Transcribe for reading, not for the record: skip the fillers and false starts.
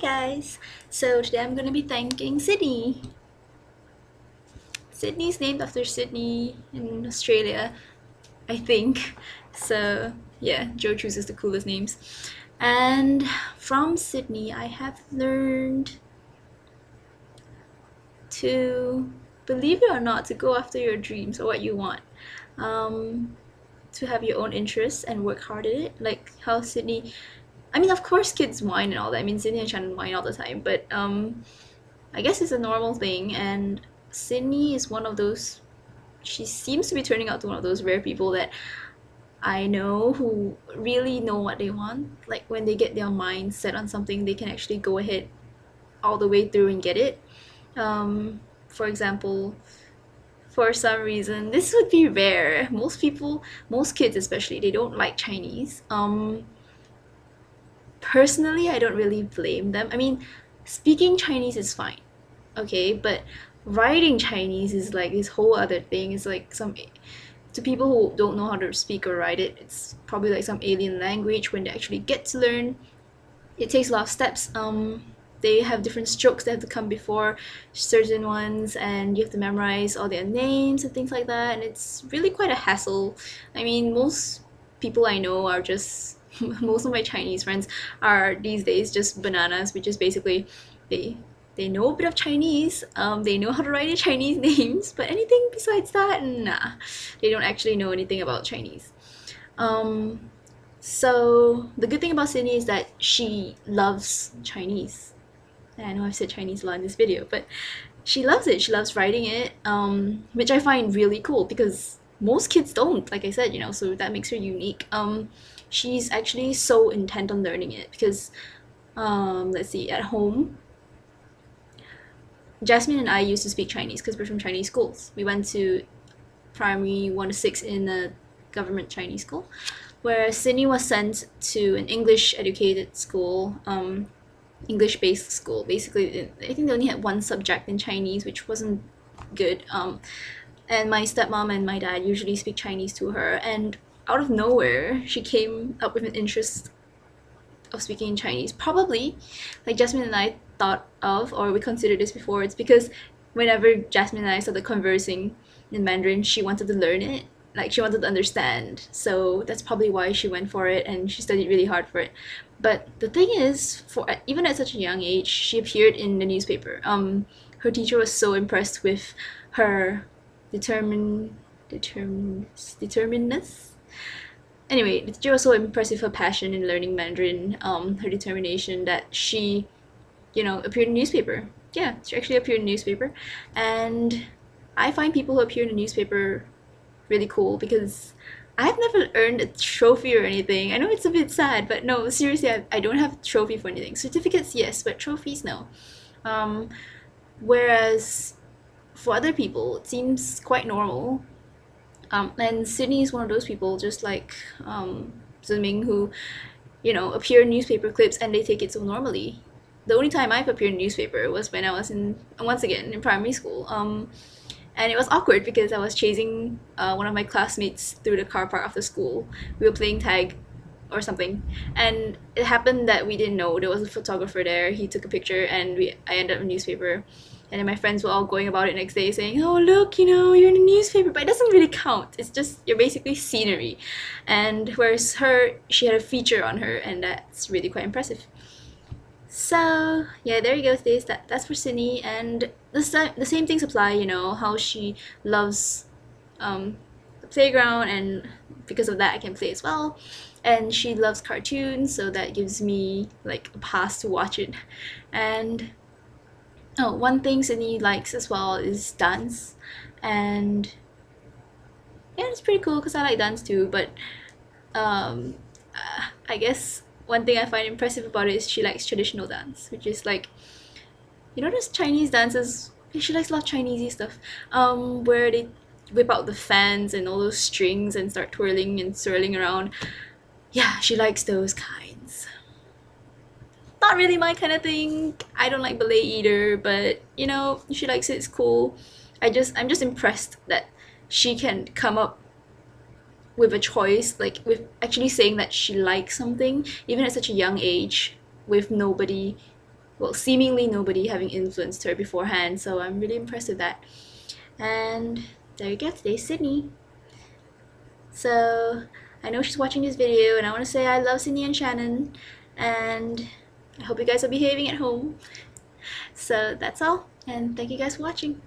guys! So today I'm gonna be thanking Sydney. Sydney's named after Sydney in Australia, I think. So yeah, Joe chooses the coolest names. And from Sydney, I have learned to, believe it or not, to go after your dreams or what you want. Um, to have your own interests and work hard at it. Like how Sydney, I mean, of course, kids whine and all that. I mean, Sydney and Shannon whine all the time, but I guess it's a normal thing. And Sydney is one of those. She seems to be turning out to one of those rare people that I know who really know what they want. Like when they get their mind set on something, they can actually go ahead all the way through and get it. For example, for some reason, this would be rare. Most people, most kids especially, they don't like Chinese. Personally, I don't really blame them. I mean, speaking Chinese is fine, okay, but writing Chinese is like this whole other thing. It's like some, to people who don't know how to speak or write it, it's probably like some alien language. When they actually get to learn, it takes a lot of steps. They have different strokes that have to come before certain ones, and you have to memorize all their names and things like that, and it's really quite a hassle. I mean, most people I know are just most of my Chinese friends are these days just bananas, which is basically they they know a bit of Chinese, they know how to write their Chinese names, but anything besides that, nah, they don't actually know anything about Chinese. Um, so the good thing about Sydney is that she loves Chinese. I know I've said Chinese a lot in this video, but she loves it. She loves writing it, which I find really cool because most kids don't, like I said, so that makes her unique. She's actually so intent on learning it because, let's see, at home, Jasmine and I used to speak Chinese because we're from Chinese schools. We went to primary 1 to 6 in a government Chinese school, whereas Sydney was sent to an English educated school, English based school. Basically, I think they only had one subject in Chinese, which wasn't good. And my stepmom and my dad usually speak Chinese to her, and out of nowhere, she came up with an interest of speaking in Chinese. Probably, like Jasmine and I thought of, or we considered this before, it's because whenever Jasmine and I started conversing in Mandarin, she wanted to learn it. Like she wanted to understand. So that's probably why she went for it and she studied really hard for it. But the thing is, for even at such a young age, she appeared in the newspaper. Her teacher was so impressed with her determinedness. Anyway, the teacher was so impressed with her passion in learning Mandarin, her determination, that she, appeared in the newspaper. Yeah, she actually appeared in the newspaper. And I find people who appear in the newspaper really cool because I've never earned a trophy or anything. I know it's a bit sad, but no, seriously, I don't have a trophy for anything. Certificates, yes, but trophies, no. Um, Whereas for other people, it seems quite normal. And Sydney is one of those people, just like Ziming, who, appear in newspaper clips and they take it so normally. The only time I've appeared in newspaper was when I was once again, in primary school. And it was awkward because I was chasing one of my classmates through the car park after school. We were playing tag or something, and it happened that we didn't know there was a photographer there. He took a picture, and I ended up in the newspaper. And then my friends were all going about it next day saying, "Oh, look, you're in the newspaper," but it doesn't really count. It's just you're basically scenery. And whereas her, she had a feature on her, and that's really quite impressive. So yeah, there you go, Stace. That's for Sydney, and the same things apply. How she loves the playground, and because of that, I can play as well. And she loves cartoons, so that gives me like a pass to watch it. And oh, one thing Sydney likes as well is dance, and yeah, it's pretty cool because I like dance too. But um, I guess one thing I find impressive about it is she likes traditional dance, which is like, those Chinese dances. She likes a lot of Chinesey stuff, where they whip out the fans and all those strings and start twirling and swirling around. Yeah, she likes those kinds. Not really my kind of thing. I don't like ballet either, but she likes it. It's cool. I'm just impressed that she can come up with a choice, like with actually saying that she likes something, even at such a young age, with nobody well, seemingly nobody having influenced her beforehand. So I'm really impressed with that. And there you go, today's Sydney. So I know she's watching this video, and I want to say I love Sydney and Shannon, and I hope you guys are behaving at home. So that's all, and thank you guys for watching.